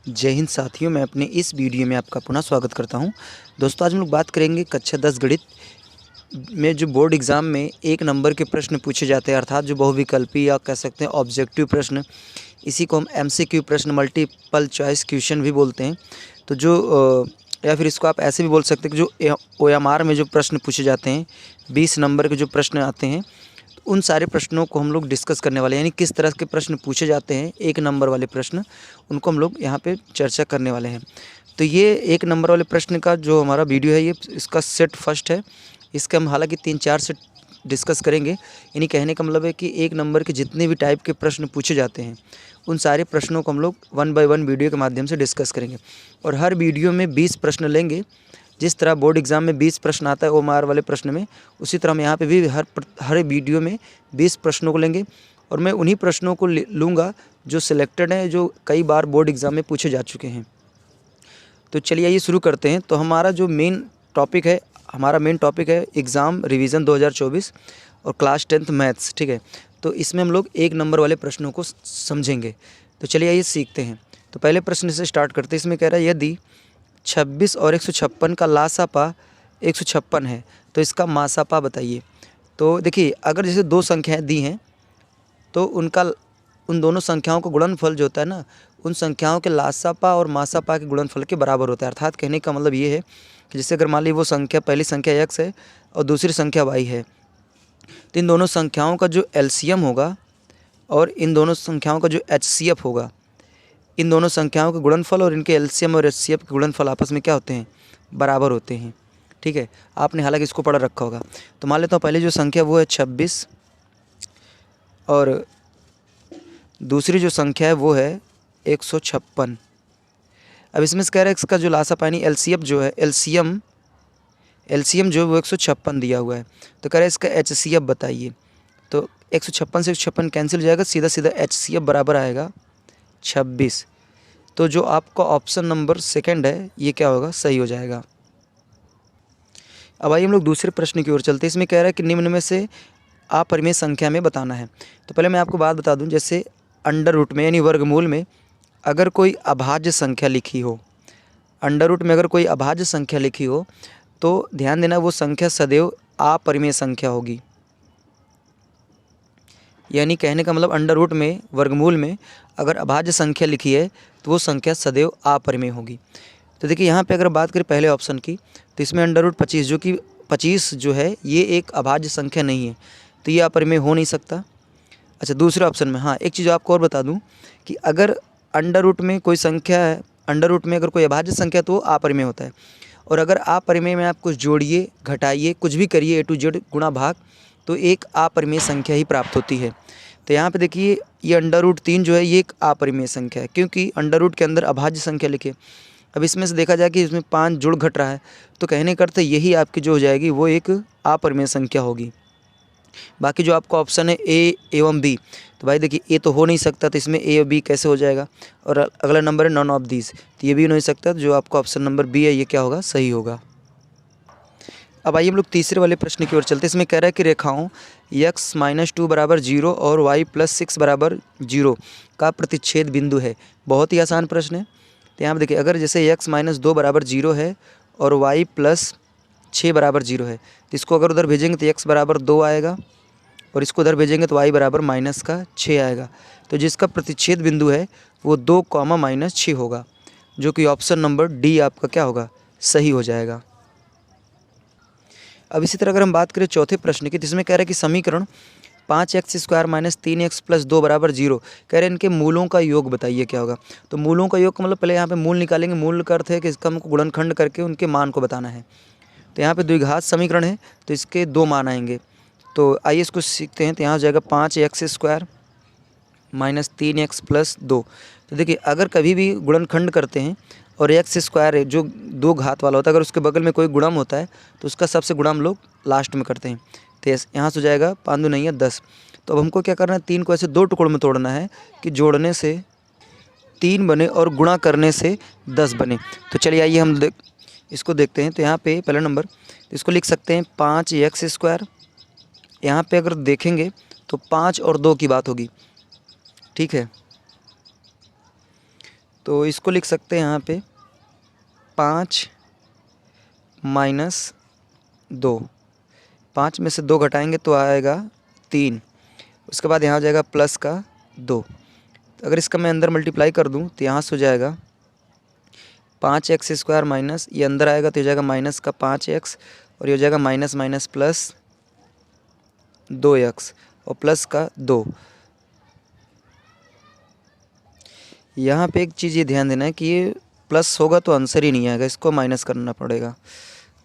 जय हिंद साथियों, मैं अपने इस वीडियो में आपका पुनः स्वागत करता हूं। दोस्तों, आज हम लोग बात करेंगे कक्षा 10 गणित में जो बोर्ड एग्ज़ाम में 1 नंबर के प्रश्न पूछे जाते हैं, अर्थात जो बहुविकल्पी या कह सकते हैं ऑब्जेक्टिव प्रश्न, इसी को हम एमसीक्यू प्रश्न, मल्टीपल चॉइस क्वेश्चन भी बोलते हैं। तो या फिर इसको आप ऐसे भी बोल सकते हैं कि जो ओएमआर में जो प्रश्न पूछे जाते हैं, 20 नंबर के जो प्रश्न आते हैं, उन सारे प्रश्नों को हम लोग डिस्कस करने वाले हैं। यानी किस तरह के प्रश्न पूछे जाते हैं, 1 नंबर वाले प्रश्न, उनको हम लोग यहाँ पे चर्चा करने वाले हैं। तो ये 1 नंबर वाले प्रश्न का जो हमारा वीडियो है, ये इसका सेट फर्स्ट है। इसके हम हालांकि 3-4 सेट डिस्कस करेंगे। यानी कहने का मतलब है कि 1 नंबर के जितने भी टाइप के प्रश्न पूछे जाते हैं, उन सारे प्रश्नों को हम लोग 1 बाय 1 वीडियो के माध्यम से डिस्कस करेंगे। और हर वीडियो में 20 प्रश्न लेंगे। जिस तरह बोर्ड एग्ज़ाम में 20 प्रश्न आता है ओएमआर वाले प्रश्न में, उसी तरह हम यहाँ पे भी हर वीडियो में 20 प्रश्नों को लेंगे। और मैं उन्हीं प्रश्नों को लूँगा जो सिलेक्टेड हैं, जो कई बार बोर्ड एग्ज़ाम में पूछे जा चुके हैं। तो चलिए आइए शुरू करते हैं। तो हमारा मेन टॉपिक है एग्ज़ाम रिवीजन 2024 और क्लास 10th मैथ्स, ठीक है। तो इसमें हम लोग 1 नंबर वाले प्रश्नों को समझेंगे। तो चलिए आइए सीखते हैं। तो पहले प्रश्न से स्टार्ट करते हैं। इसमें कह रहा है यदि 26 और 156 का लासापा 156 है तो इसका मासापा बताइए। तो देखिए, अगर जैसे 2 संख्याएं दी हैं तो उन दोनों संख्याओं का गुणनफल जो होता है ना, उन संख्याओं के लासापा और मासापा के गुणनफल के बराबर होता है। अर्थात कहने का मतलब ये है कि जैसे अगर मान ली वो संख्या, पहली संख्या x है और दूसरी संख्या y है, तो इन दोनों संख्याओं का जो एलसीएम होगा और इन दोनों संख्याओं का जो एचसीएफ होगा, इन दोनों संख्याओं के गुणनफल और इनके एलसीएम और एचसीएफ के गुणनफल आपस में क्या होते हैं? बराबर होते हैं, ठीक है। आपने हालांकि इसको पढ़ा रखा होगा। तो मान लेता हूँ पहले जो संख्या वो है 26 और दूसरी जो संख्या है वो है 156। अब इसमें से कह रहा है इसका जो लासापा यानी एलसीएम जो है वो 156 दिया हुआ है। तो कह रहा है इसका एचसीएफ बताइए। तो 156 से 156 कैंसिल हो जाएगा, सीधा सीधा एचसीएफ बराबर आएगा 26। तो जो आपका ऑप्शन नंबर सेकंड है ये क्या होगा? सही हो जाएगा। अब आइए हम लोग दूसरे प्रश्न की ओर चलते हैं। इसमें कह रहा है कि निम्न में से अपरिमेय संख्या में बताना है। तो पहले मैं आपको बात बता दूं, जैसे अंडर रूट में यानी वर्गमूल में अगर कोई अभाज्य संख्या लिखी हो, अंडर रूट में अगर कोई अभाज्य संख्या लिखी हो तो ध्यान देना वो संख्या सदैव अपरिमेय संख्या होगी। यानी कहने का मतलब अंडर रूट में, वर्गमूल में अगर अभाज्य संख्या लिखी है तो वो संख्या सदैव अपरिमेय होगी। तो देखिए यहाँ पे अगर बात करें पहले ऑप्शन की, तो इसमें अंडर रूट 25, जो कि 25 जो है ये एक अभाज्य संख्या नहीं है, तो ये अपरिमेय हो नहीं सकता। अच्छा, दूसरे ऑप्शन में, हाँ एक चीज़ आपको और बता दूँ कि अगर अंडर रूट में कोई संख्या है, अंडर रूट में अगर कोई अभाज्य संख्या तो वो अपरिमेय होता है। और अगर अपरिमेय में आप कुछ जोड़िए, घटाइए, कुछ भी करिए, A to Z गुणा भाग, तो एक अपरिमेय संख्या ही प्राप्त होती है। तो यहाँ पे देखिए ये अंडर रूट 3 जो है ये एक अपरिमेय संख्या है, क्योंकि अंडर रूट के अंदर अभाज्य संख्या लिखे। अब इसमें से देखा जाए कि इसमें 5 जुड़ घट रहा है, तो कहने का अर्थ यही आपकी जो हो जाएगी वो एक अपरिमेय संख्या होगी। बाकी जो आपका ऑप्शन है ए एवं बी, तो भाई देखिए ए तो हो नहीं सकता, तो इसमें ए और बी कैसे हो जाएगा। और अगला नंबर है नॉन ऑफ दीज, तो ये भी नहीं सकता। तो जो आपका ऑप्शन नंबर बी है ये क्या होगा? सही होगा। अब आइए हम लोग तीसरे वाले प्रश्न की ओर चलते हैं। इसमें कह रहा है कि रेखाओं x-2 बराबर 0 और y+6 बराबर 0 का प्रतिच्छेद बिंदु है। बहुत ही आसान प्रश्न है। तो यहाँ पर देखिए, अगर जैसे x-2 बराबर 0 है और y+6 बराबर 0 है, तो इसको अगर उधर भेजेंगे तो x बराबर 2 आएगा और इसको उधर भेजेंगे तो y बराबर -6 आएगा। तो जिसका प्रतिच्छेद बिंदु है वो 2, -6 होगा, जो कि ऑप्शन नंबर डी आपका क्या होगा? सही हो जाएगा। अब इसी तरह अगर हम बात करें चौथे प्रश्न की, जिसमें कह रहा है कि समीकरण 5x² - 3x + 2 बराबर 0, कह रहे हैं इनके मूलों का योग बताइए क्या होगा। तो मूलों का योग का मतलब पहले यहाँ पे मूल निकालेंगे। मूल का अर्थ है कि इसका हमको गुणनखंड करके उनके मान को बताना है। तो यहाँ पे द्विघात समीकरण है, तो इसके 2 मान आएंगे। तो आइए इसको सीखते हैं। तो यहाँ हो जाएगा 5x² - 3x + 2। तो देखिए, अगर कभी भी गुणनखंड करते हैं और x² जो 2 घात वाला होता है, अगर उसके बगल में कोई गुणम होता है तो उसका सबसे गुणा हम लोग लास्ट में करते हैं। तो यहाँ से हो जाएगा 5 दूनी 10। तो अब हमको क्या करना है? 3 को ऐसे 2 टुकड़ों में तोड़ना है कि जोड़ने से 3 बने और गुणा करने से 10 बने। तो चलिए आइए हम इसको देखते हैं। तो यहाँ पे पहला नंबर, तो इसको लिख सकते हैं 5x²। यहाँ पे अगर देखेंगे तो 5 और 2 की बात होगी, ठीक है। तो इसको लिख सकते हैं यहाँ पे 5 माइनस 2। 5 में से 2 घटाएंगे तो आएगा 3। उसके बाद यहाँ हो जाएगा प्लस का 2। तो अगर इसका मैं अंदर मल्टीप्लाई कर दूँ तो यहाँ से हो जाएगा 5x² माइनस, ये अंदर आएगा तो हो जाएगा माइनस का 5x, और ये हो जाएगा माइनस माइनस प्लस 2x और प्लस का 2। यहाँ पे एक चीज़ ये ध्यान देना है कि ये प्लस होगा तो आंसर ही नहीं आएगा, इसको माइनस करना पड़ेगा।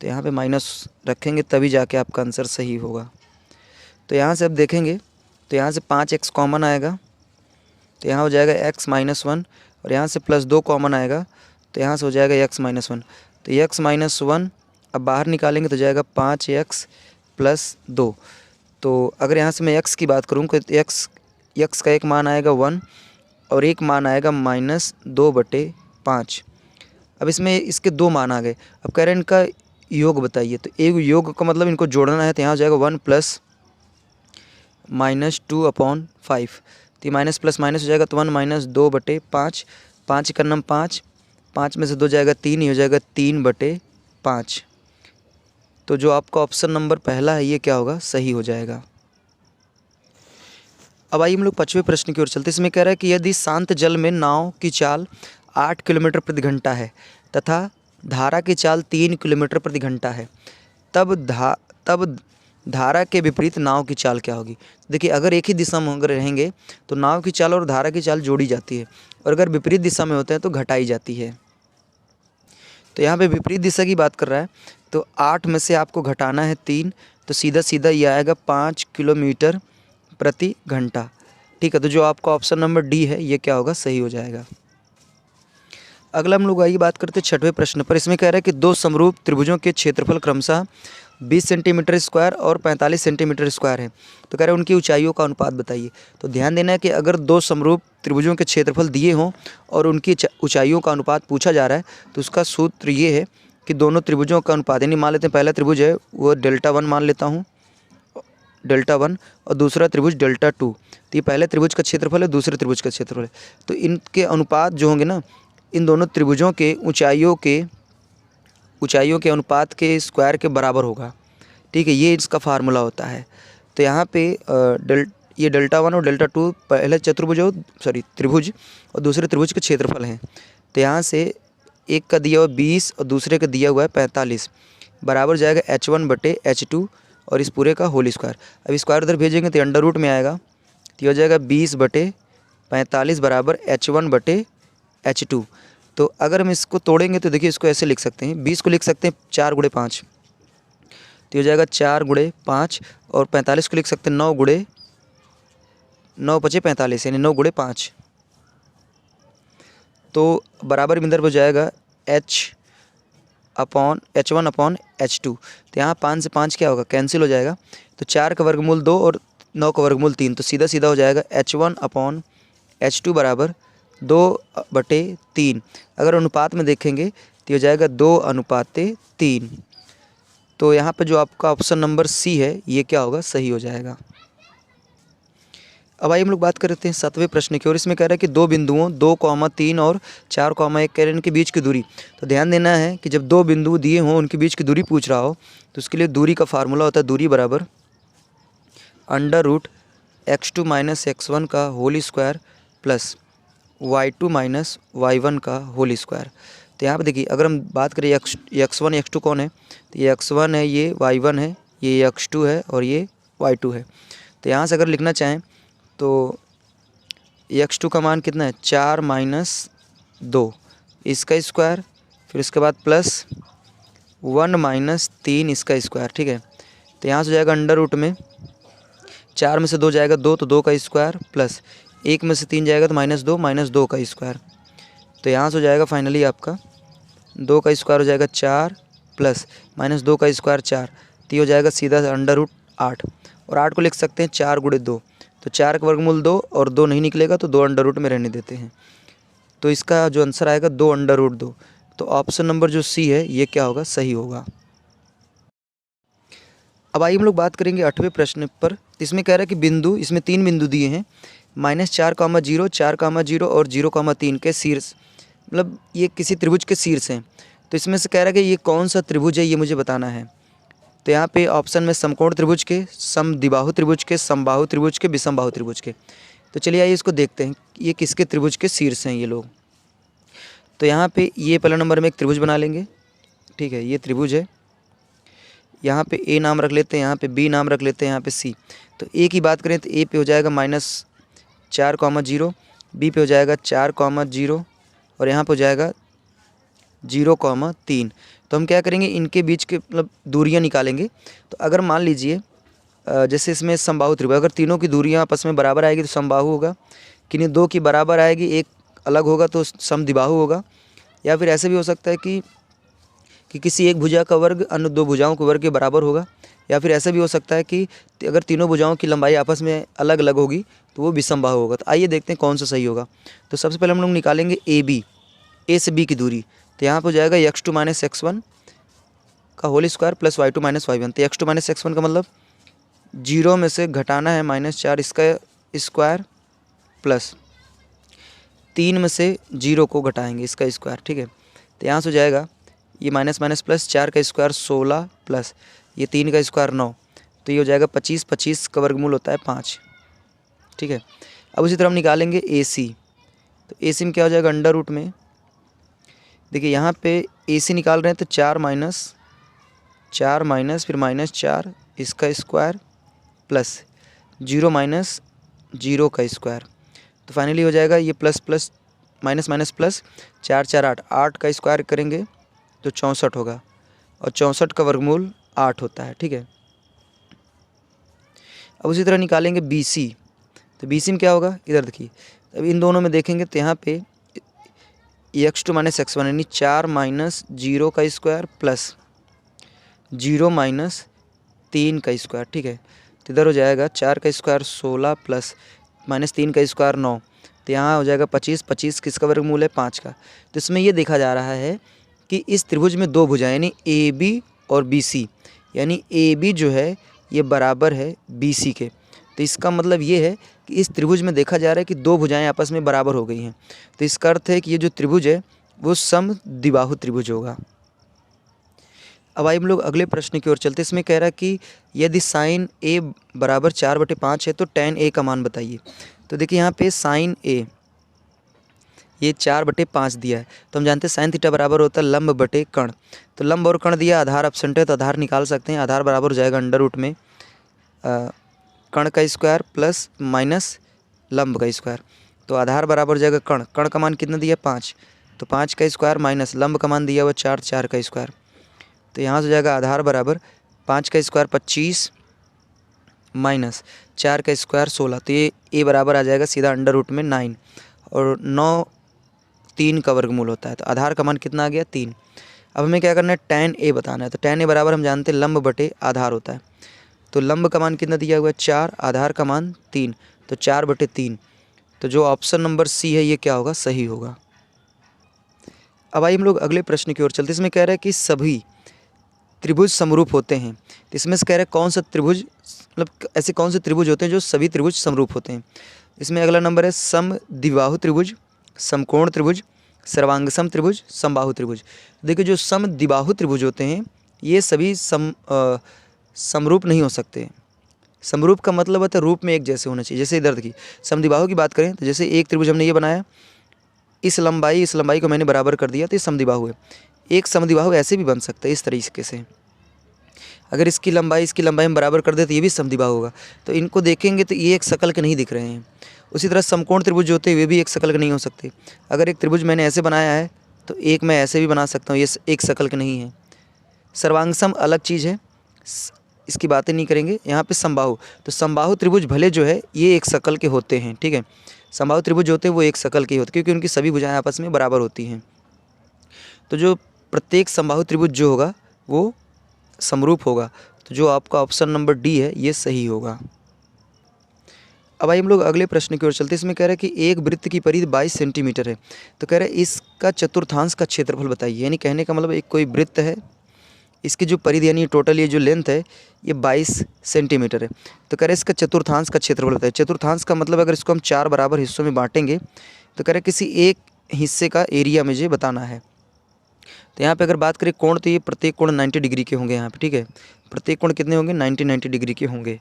तो यहाँ पे माइनस रखेंगे तभी जाके आपका आंसर सही होगा। तो यहाँ से अब देखेंगे तो यहाँ से 5x कॉमन आएगा तो यहाँ हो जाएगा x माइनस 1, और यहाँ से प्लस 2 कॉमन आएगा तो यहाँ से हो जाएगा x माइनस 1। तो x माइनस 1 अब बाहर निकालेंगे तो जाएगा 5x प्लस 2। तो अगर यहाँ से मैं x की बात करूँ तो x का एक मान आएगा 1 और एक मान आएगा -2/5। अब इसमें इसके 2 मान आ गए। अब कह रहे हैं इनका योग बताइए, तो एक योग का मतलब इनको जोड़ना है, तो यहाँ हो जाएगा 1 प्लस -2/5। तो ये माइनस प्लस माइनस हो जाएगा तो 1 -2/5। 5 का नाम 5, 5 में से 2 जाएगा 3, ये हो जाएगा 3/5। तो जो आपका ऑप्शन नंबर पहला है ये क्या होगा, सही हो जाएगा। अब आइए हम लोग 5वें प्रश्न की ओर चलते हैं। इसमें कह रहा है कि यदि शांत जल में नाव की चाल 8 किलोमीटर प्रति घंटा है तथा धारा की चाल 3 किलोमीटर प्रति घंटा है, तब धारा के विपरीत नाव की चाल क्या होगी। देखिए, अगर एक ही दिशा में अगर रहेंगे तो नाव की चाल और धारा की चाल जोड़ी जाती है, और अगर विपरीत दिशा में होते हैं तो घटाई जाती है। तो यहाँ पे विपरीत दिशा की बात कर रहा है, तो 8 में से आपको घटाना है 3, तो सीधा सीधा ये आएगा 5 किलोमीटर प्रति घंटा। ठीक है, तो जो आपका ऑप्शन नंबर डी है ये क्या होगा, सही हो जाएगा। अगला हम लोग आइए बात करते हैं 6वें प्रश्न पर। इसमें कह रहा है कि 2 समरूप त्रिभुजों के क्षेत्रफल क्रमशः 20 सेंटीमीटर स्क्वायर और 45 सेंटीमीटर स्क्वायर है। तो कह रहे हैं उनकी ऊंचाइयों का अनुपात बताइए। तो ध्यान देना है कि अगर 2 समरूप त्रिभुजों के क्षेत्रफल दिए हों और उनकी ऊंचाइयों का अनुपात पूछा जा रहा है, तो उसका सूत्र ये है कि दोनों त्रिभुजों का अनुपात, यानी मान लेते हैं पहला त्रिभुज है वो Δ1 मान लेता हूँ, Δ1, और दूसरा त्रिभुज Δ2। तो ये पहले त्रिभुज का क्षेत्रफल है, दूसरे त्रिभुज का क्षेत्रफल है। तो इनके अनुपात जो होंगे ना, इन दोनों त्रिभुजों के ऊंचाइयों के अनुपात के स्क्वायर के बराबर होगा। ठीक है, ये इसका फार्मूला होता है। तो यहाँ पे ये Δ1 और Δ2 पहले त्रिभुज और दूसरे त्रिभुज के क्षेत्रफल हैं। तो यहाँ से एक का दिया हुआ 20 और दूसरे का दिया हुआ है 45, बराबर जाएगा h1/h2 और इस पूरे का होल स्क्वायर। अब स्क्वायर उधर भेजेंगे तो अंडर रूट में आएगा, तो हो जाएगा 20/45 बराबर h1/h2। तो अगर हम इसको तोड़ेंगे तो देखिए इसको ऐसे लिख सकते हैं, 20 को लिख सकते हैं 4 × 5, तो हो जाएगा 4 × 5, और 45 को लिख सकते हैं 9 × 9 × 5 = 45, यानी 9 × 5। तो बराबर में इधर हो जाएगा h1/h2। तो यहाँ 5 से 5 क्या होगा, कैंसिल हो जाएगा। तो 4 का वर्गमूल 2 और 9 का वर्गमूल 3, तो सीधा सीधा हो जाएगा h1/h2 बराबर 2/3। अगर अनुपात में देखेंगे तो हो जाएगा 2:3। तो यहाँ पे जो आपका ऑप्शन नंबर सी है ये क्या होगा, सही हो जाएगा। अब आइए हम लोग बात करते हैं 7वें प्रश्न की ओर। इसमें कह रहा है कि 2 बिंदुओं 2,3 और 4,1 कह रहे हैं इनके बीच की दूरी। तो ध्यान देना है कि जब 2 बिंदु दिए हों उनके बीच की दूरी पूछ रहा हो तो उसके लिए दूरी का फार्मूला होता है दूरी बराबर √x2 - x1 का whole square plus y2 - y1 का होल स्क्वायर। तो यहाँ पर देखिए, अगर हम बात करें x1 x2 कौन है, तो ये x1 है, ये y1 है, ये x2 है और ये y2 है। तो यहाँ से अगर लिखना चाहें तो x2 का मान कितना है, 4 - 2 इसका स्क्वायर, फिर उसके बाद प्लस 1 - 3 इसका स्क्वायर। ठीक है, तो यहाँ से जाएगा अंडर रूट में 4 में से 2 जाएगा 2, तो 2 का स्क्वायर, प्लस 1 में से 3 जाएगा तो -2 का स्क्वायर। तो यहाँ से हो जाएगा फाइनली आपका 2 का स्क्वायर हो जाएगा 4 प्लस -2 का स्क्वायर 4, तो ये हो जाएगा सीधा अंडर रूट 8, और 8 को लिख सकते हैं 4 × 2। तो 4 का वर्गमूल 2 और 2 नहीं निकलेगा तो 2 अंडर रूट में रहने देते हैं। तो इसका जो आंसर आएगा 2 अंडर रूट 2। तो ऑप्शन नंबर जो सी है ये क्या होगा, सही होगा। अब आइए हम लोग बात करेंगे 8वें प्रश्न पर। इसमें कह रहा है कि बिंदु, इसमें 3 बिंदु दिए हैं -4,0, 4,0 और 0,3 के शीर्ष मतलब ये किसी त्रिभुज के शीर्ष हैं। तो इसमें से कह रहा है कि ये कौन सा त्रिभुज है, ये मुझे बताना है। तो यहाँ पे ऑप्शन में समकोण त्रिभुज के, समद्विबाहु त्रिभुज के, समबाहु त्रिभुज के, विषमबाहु त्रिभुज के। तो चलिए आइए इसको देखते हैं ये किसके त्रिभुज के शीर्ष हैं ये लोग। तो यहाँ पे ये पहला नंबर में एक त्रिभुज बना लेंगे, ठीक है, ये त्रिभुज है। यहाँ पे ए नाम रख लेते हैं, यहाँ पे बी नाम रख लेते हैं, यहाँ पे सी। तो ए की बात करें तो ए पे हो जाएगा -4,0, बी पे हो जाएगा 4,0 और यहाँ पे हो जाएगा 0,3। तो हम क्या करेंगे, इनके बीच के मतलब दूरियां निकालेंगे। तो अगर मान लीजिए जैसे इसमें समबाहु त्रिभुज, अगर तीनों की दूरियां आपस में बराबर आएगी तो समबाहु होगा, किन्हीं दो की बराबर आएगी एक अलग होगा तो समद्विबाहु होगा। या फिर ऐसे भी हो सकता है कि किसी एक भुजा का वर्ग अन्य दो भुजाओं के वर्ग के बराबर होगा। या फिर ऐसा भी हो सकता है कि अगर तीनों भुजाओं की लंबाई आपस में अलग अलग होगी तो वो विषमबाहु होगा। तो आइए देखते हैं कौन सा सही होगा। तो सबसे पहले हम लोग निकालेंगे ए बी, ए से बी की दूरी। तो यहाँ पर हो जाएगा x2 - x1 का whole square plus y2 - y1। तो x2 - x1 का मतलब 0 में से घटाना है -4 इसका स्क्वायर प्लस 3 में से 0 को घटाएंगे इसका स्क्वायर, ठीक है। तो यहाँ से हो जाएगा ये माइनस माइनस प्लस 4 का स्क्वायर 16 प्लस ये 3 का स्क्वायर 9। तो ये हो जाएगा 25, 25 का वर्गमूल होता है 5, ठीक है। अब उसी तरह हम निकालेंगे ए सी। तो ए सी में क्या हो जाएगा, अंडर रूट में देखिए यहाँ पे ए सी निकाल रहे हैं तो 4 माइनस फिर -4 इसका स्क्वायर प्लस 0 - 0 का स्क्वायर। तो फाइनली हो जाएगा ये plus plus minus minus plus 4 4 8, 8 का स्क्वायर करेंगे तो 64 होगा और 64 का वर्गमूल 8 होता है, ठीक है। अब उसी तरह निकालेंगे बी सी। तो बी सी में क्या होगा, इधर देखिए, अब इन दोनों में देखेंगे तो यहाँ पे x2 - x1 यानी 4 - 0 का स्क्वायर प्लस 0 - 3 का स्क्वायर, ठीक है। तो इधर हो जाएगा 4 का स्क्वायर 16 प्लस -3 का स्क्वायर 9। तो यहाँ हो जाएगा 25, 25 किसका वर्गमूल है 5 का। तो इसमें ये देखा जा रहा है कि इस त्रिभुज में दो भुजाएं यानी ए बी और बी सी, यानी ए बी जो है ये बराबर है बी सी के। तो इसका मतलब ये है कि इस त्रिभुज में देखा जा रहा है कि दो भुजाएं आपस में बराबर हो गई हैं। तो इसका अर्थ है कि ये जो त्रिभुज है वो समद्विबाहु त्रिभुज होगा। अब आइए हम लोग अगले प्रश्न की ओर चलते। इसमें कह रहा है कि यदि साइन ए बराबर 4/5 है तो tan ए का मान बताइए। तो देखिए यहाँ पे साइन ए ये 4/5 दिया है। तो हम जानते हैं साइन थीटा बराबर होता है लंब बटे कर्ण। तो लंब और कर्ण दिया, आधार एब्सेंट है तो आधार निकाल सकते हैं। आधार बराबर हो जाएगा अंडर रूट में कर्ण का स्क्वायर प्लस माइनस लंब का स्क्वायर। तो आधार बराबर हो जाएगा कर्ण, कर्ण का मान कितना दिया 5, तो 5 का स्क्वायर माइनस लंब का मान दिया हुआ 4, 4 का स्क्वायर। तो यहाँ से हो जाएगा आधार बराबर 5 का स्क्वायर 25 माइनस 4 का स्क्वायर 16। तो ये ए बराबर आ जाएगा सीधा अंडर रूट में 9 और 9 3 का वर्गमूल होता है। तो आधार का मान कितना आ गया 3। अब हमें क्या करना है, tan ए बताना है। तो tan ए बराबर हम जानते हैं लंब बटे आधार होता है। तो लंब का मान कितना दिया हुआ है 4, आधार का मान 3, तो 4/3। तो जो ऑप्शन नंबर सी है ये क्या होगा, सही होगा। अब आइए हम लोग अगले प्रश्न की ओर चलते। इसमें कह रहा है कि सभी त्रिभुज समरूप होते हैं। तो इसमें से कह रहा है कौन सा त्रिभुज, मतलब ऐसे कौन से त्रिभुज होते हैं जो सभी त्रिभुज समरूप होते हैं। इसमें अगला नंबर है समद्विबाहु त्रिभुज, समकोण त्रिभुज, सर्वांगसम त्रिभुज, समबाहु त्रिभुज। देखिए जो समद्विबाहु त्रिभुज होते हैं ये सभी समरूप नहीं हो सकते। समरूप का मतलब होता है रूप में एक जैसे होना चाहिए। जैसे इधर देखिए समद्विबाहु की बात करें तो जैसे एक त्रिभुज हमने ये बनाया, इस लंबाई को मैंने बराबर कर दिया तो ये समद्विबाहु है। एक समद्विबाहु ऐसे भी बन सकता है इस तरीके से, अगर इसकी लंबाई हम बराबर कर दे तो ये भी समद्विबाहु होगा। तो इनको देखेंगे तो ये एक शकल के नहीं दिख रहे हैं। उसी तरह समकोण त्रिभुज जो होते हैं वे भी एक शकल के नहीं हो सकते। अगर एक त्रिभुज मैंने ऐसे बनाया है तो एक मैं ऐसे भी बना सकता हूँ, ये एक शकल के नहीं है। सर्वांगसम अलग चीज़ है, इसकी बातें नहीं करेंगे। यहाँ पे समबाहु, तो समबाहु त्रिभुज भले जो है ये एक शकल के होते हैं, ठीक है। समबाहु त्रिभुज होते हैं वो एक शकल के होते हैं क्योंकि उनकी सभी भुजाएं आपस में बराबर होती हैं। तो जो प्रत्येक समबाहु त्रिभुज जो होगा वो समरूप होगा। तो जो आपका ऑप्शन नंबर डी है ये सही होगा। अब आइए हम लोग अगले प्रश्न की ओर चलते हैं। इसमें कह रहा है कि एक वृत्त की परिधि 22 सेंटीमीटर है। तो कह रहा है इसका चतुर्थांश का क्षेत्रफल बताइए। यानी कहने का मतलब एक कोई वृत्त है, इसकी जो परिधि यानी टोटल ये जो लेंथ है ये 22 सेंटीमीटर है। तो कह रहे इसका चतुर्थांश का क्षेत्रफल बताइए। चतुर्थांश का मतलब अगर इसको हम 4 बराबर हिस्सों में बांटेंगे तो कह रहे किसी एक हिस्से का एरिया मुझे बताना है। तो यहाँ पे अगर बात करें कोण, तो ये प्रत्येक कोण 90 डिग्री के होंगे यहाँ पे, ठीक है। प्रत्येक कोण कितने होंगे? 90 डिग्री के होंगे।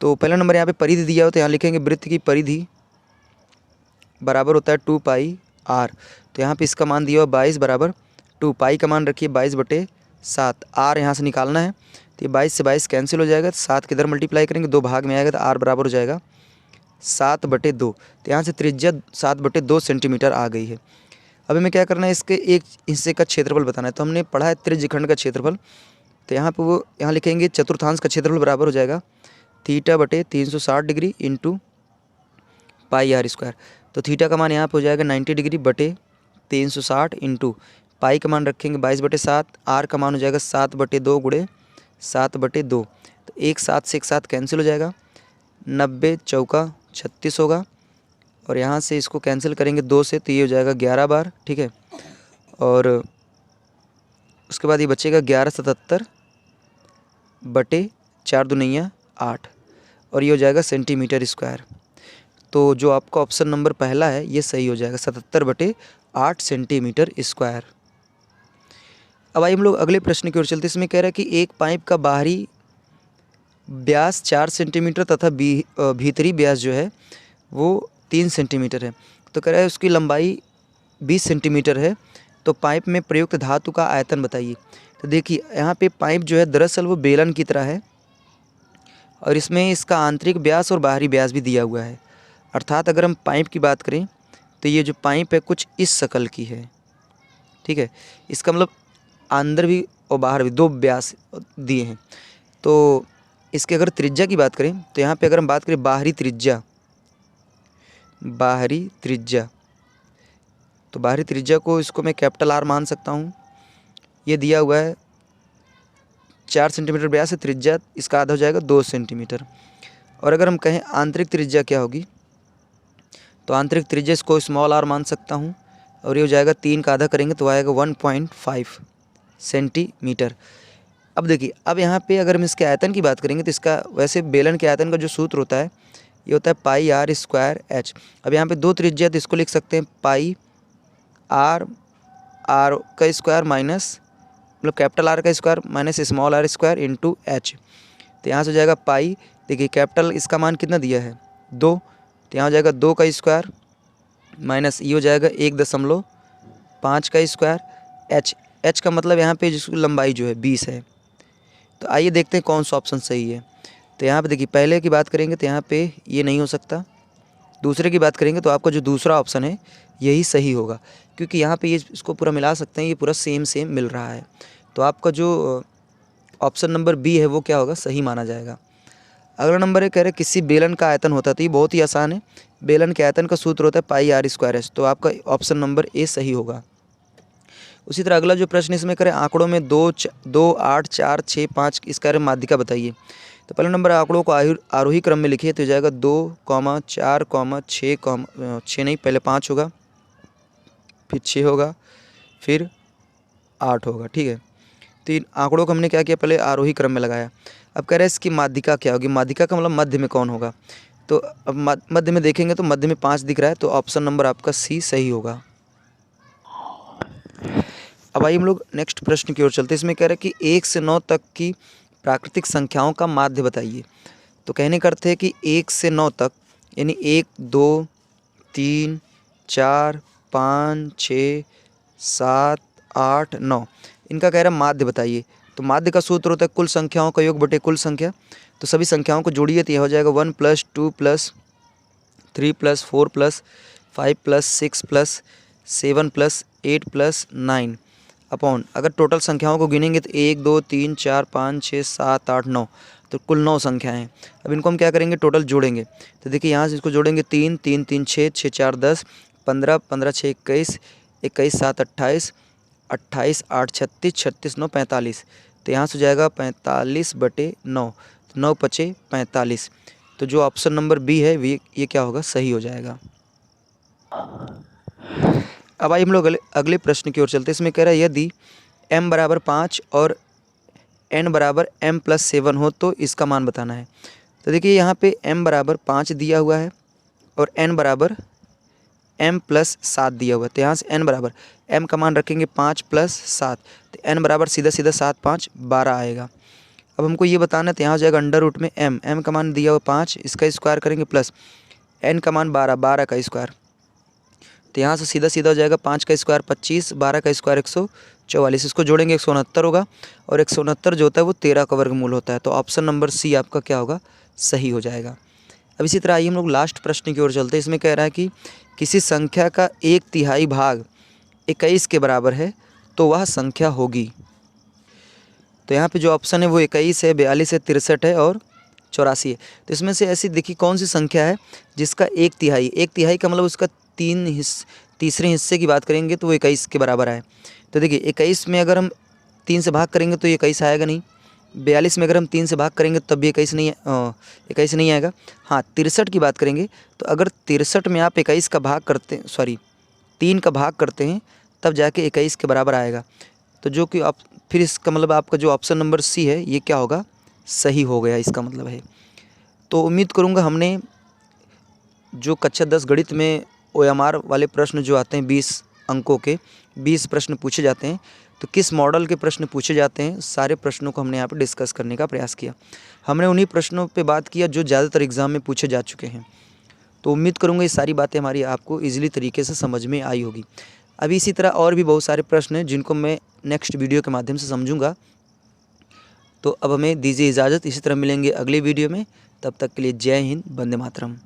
तो पहला नंबर यहाँ पे परिधि दिया हो, तो यहाँ लिखेंगे वृत्त की परिधि बराबर होता है 2 पाई आर। तो यहाँ पे इसका मान दिया हुआ 22 बराबर 2 पाई का मान रखिए 22/7। आर यहाँ से निकालना है, तो ये 22 से 22 कैंसिल हो जाएगा, तो 7 किधर मल्टीप्लाई करेंगे, 2 भाग में आएगा, तो आर बराबर हो जाएगा 7/2। तो यहाँ से त्रिज्या 7/2 सेंटीमीटर आ गई है। अब हमें क्या करना है, इसके एक हिस्से का क्षेत्रफल बताना है। तो हमने पढ़ा है त्रिज्यखंड का क्षेत्रफल, तो यहाँ पे वो यहाँ लिखेंगे चतुर्थांश का क्षेत्रफल बराबर हो जाएगा θ/360 degree into pi r square. तो थीटा का मान यहाँ पे हो जाएगा 90 डिग्री बटे 360 इंटू पाई का मान रखेंगे 22/7, आर का मान हो जाएगा 7/2 गुणे 7/2। तो एक 7 से एक 7 कैंसिल हो जाएगा, 90 चौका 36 होगा, और यहाँ से इसको कैंसिल करेंगे 2 से, तो ये हो जाएगा 11 बार, ठीक है। और उसके बाद ये बचेगा 1177 बटे 4 दूनिया 8, और ये हो जाएगा सेंटीमीटर स्क्वायर। तो जो आपका ऑप्शन नंबर पहला है ये सही हो जाएगा, 77/8 सेंटीमीटर स्क्वायर। अब आइए हम लोग अगले प्रश्न की ओर चलते हैं। इसमें कह रहा है कि एक पाइप का बाहरी व्यास 4 सेंटीमीटर तथा भीतरी व्यास जो है वो 3 सेंटीमीटर है। तो कह रहा है उसकी लंबाई 20 सेंटीमीटर है, तो पाइप में प्रयुक्त धातु का आयतन बताइए। तो देखिए यहाँ पे पाइप जो है दरअसल वो बेलन की तरह है, और इसमें इसका आंतरिक व्यास और बाहरी व्यास भी दिया हुआ है। अर्थात अगर हम पाइप की बात करें तो ये जो पाइप है कुछ इस शक्ल की है, ठीक है। इसका मतलब अंदर भी और बाहर भी 2 व्यास दिए हैं। तो इसके अगर त्रिज्या की बात करें तो यहाँ पे अगर हम बात करें बाहरी त्रिज्या, तो बाहरी त्रिज्या को इसको मैं कैपिटल आर मान सकता हूँ। ये दिया हुआ है 4 सेंटीमीटर व्यास है, त्रिज्या इसका आधा हो जाएगा 2 सेंटीमीटर। और अगर हम कहें आंतरिक त्रिज्या क्या होगी, तो आंतरिक त्रिज्या इसको स्मॉल आर मान सकता हूँ, और ये हो जाएगा 3 का आधा करेंगे तो आएगा 1.5 सेंटीमीटर। अब देखिए अब यहाँ पे अगर हम इसके आयतन की बात करेंगे तो इसका वैसे बेलन के आयतन का जो सूत्र होता है ये होता है पाई आर स्क्वायर एच। अब यहाँ पे 2 त्रिज्या तो इसको लिख सकते हैं पाई आर का स्क्वायर माइनस मतलब कैपिटल आर का square minus small r square into h. तो यहाँ से हो जाएगा पाई, देखिए कैपिटल इसका मान कितना दिया है 2, तो यहाँ हो जाएगा 2 का स्क्वायर माइनस ये हो जाएगा 1.5 का स्क्वायर एच का मतलब यहाँ पे जिसकी लंबाई जो है 20 है। तो आइए देखते हैं कौन सा ऑप्शन सही है। तो यहाँ पे देखिए पहले की बात करेंगे तो यहाँ पे ये नहीं हो सकता, दूसरे की बात करेंगे तो आपका जो दूसरा ऑप्शन है यही सही होगा, क्योंकि यहाँ पे ये इसको पूरा मिला सकते हैं, ये पूरा सेम मिल रहा है। तो आपका जो ऑप्शन नंबर बी है वो क्या होगा, सही माना जाएगा। अगला नंबर है कह रहे किसी बेलन का आयतन होता है, तो ये बहुत ही आसान है, बेलन के आयतन का सूत्र होता है पाई आर स्क्वायर एच। तो आपका ऑप्शन नंबर ए सही होगा। उसी तरह अगला जो प्रश्न इसमें करें आंकड़ों में 2, 8, 4, 6, 5 इसका माध्यिका बताइए। तो पहला नंबर आंकड़ों को आरोही क्रम में लिखिए, तो हो जाएगा 2, 4, 6 नहीं पहले 5 होगा, फिर 6 होगा, फिर 8 होगा, ठीक है। तो इन आंकड़ों को हमने क्या किया, पहले आरोही क्रम में लगाया। अब कह रहे हैं इसकी माध्यिका क्या होगी, माध्यिका का मतलब मध्य में कौन होगा। तो अब मध्य में देखेंगे तो मध्य में 5 दिख रहा है, तो ऑप्शन नंबर आपका सी सही होगा। अब आइए हम लोग नेक्स्ट प्रश्न की ओर चलते हैं। इसमें कह रहे हैं कि 1 से 9 तक की प्राकृतिक संख्याओं का माध्य बताइए। तो कहने का अर्थ है कि 1 से 9 तक यानी 1, 2, 3, 4, 5, 6, 7, 8, 9 इनका कह रहा है माध्य बताइए। तो माध्य का सूत्र होता है कुल संख्याओं का योग बटे कुल संख्या। तो सभी संख्याओं को जोड़िए तो यह हो जाएगा 1 + 2 + 3 + 4 + 5 + 6 + 7 + 8 + 9 अपॉन अगर टोटल संख्याओं को गिनेंगे तो 1, 2, 3, 4, 5, 6, 7, 8, 9 तो कुल 9 संख्याएँ हैं। अब इनको हम क्या करेंगे, टोटल जोड़ेंगे। तो देखिए यहाँ से इसको जोड़ेंगे 3, 3, 3, 6, 6, 4, 10, 15, 15, 6, 21, 21, 7, 28, 28, 8, 36, 36, 9, 45। तो यहाँ से हो जाएगा 45/9, 9 × 5 = 45। तो जो ऑप्शन नंबर बी है ये क्या होगा, सही हो जाएगा। अब आइए हम लोग अगले प्रश्न की ओर चलते हैं। इसमें कह रहा है यदि m = 5 और n = m+7 हो तो इसका मान बताना है। तो देखिए यहाँ पे m = 5 दिया हुआ है और n = m प्लस 7 दिया हुआ है, तो यहाँ से n बराबर m का मान रखेंगे 5 प्लस 7, तो n बराबर सीधा सीधा 7 5 12 आएगा। अब हमको ये बताना है, तो यहाँ हो जाएगा अंडर रूट में m का मान दिया हुआ 5, इसका स्क्वायर करेंगे प्लस n का मान 12 का स्क्वायर, तो यहाँ से सीधा सीधा हो जाएगा 5 का स्क्वायर 25, 12 का स्क्वायर 144, इसको जोड़ेंगे 169 होगा, और 169 जो होता है वो 13 का वर्गमूल होता है। तो ऑप्शन नंबर सी आपका क्या होगा, सही हो जाएगा। अब इसी तरह आइए हम लोग लास्ट प्रश्न की ओर चलते हैं। इसमें कह रहा है कि किसी संख्या का 1/3 भाग 21 के बराबर है तो वह संख्या होगी। तो यहाँ पे जो ऑप्शन है वो 21 है, 42 है, 63 है और 84 है। तो इसमें से ऐसी देखिए कौन सी संख्या है जिसका 1/3 का मतलब उसका तीसरे हिस्से की बात करेंगे तो वो 21 के बराबर आए। तो देखिए 21 में अगर हम 3 से भाग करेंगे तो ये 21 आएगा नहीं, 42 में अगर हम 3 से भाग करेंगे तब भी 21 नहीं आएगा। हाँ 63 की बात करेंगे तो अगर 63 में आप 21 का भाग करते हैं, सॉरी 3 का भाग करते हैं तब जाके 21 के बराबर आएगा। तो जो कि आप फिर इसका मतलब आपका जो ऑप्शन नंबर सी है ये क्या होगा, सही हो गया इसका मतलब है। तो उम्मीद करूँगा हमने जो कक्षा 10 गणित में OMR वाले प्रश्न जो आते हैं 20 अंकों के 20 प्रश्न पूछे जाते हैं, तो किस मॉडल के प्रश्न पूछे जाते हैं सारे प्रश्नों को हमने यहाँ पर डिस्कस करने का प्रयास किया। हमने उन्हीं प्रश्नों पे बात किया जो ज़्यादातर एग्ज़ाम में पूछे जा चुके हैं। तो उम्मीद करूँगा ये सारी बातें हमारी आपको ईजिली तरीके से समझ में आई होगी। अभी इसी तरह और भी बहुत सारे प्रश्न हैं जिनको मैं नेक्स्ट वीडियो के माध्यम से समझूंगा। तो अब हमें दीजिए इजाज़त, इसी तरह मिलेंगे अगले वीडियो में। तब तक के लिए जय हिंद, वंदे मातरम।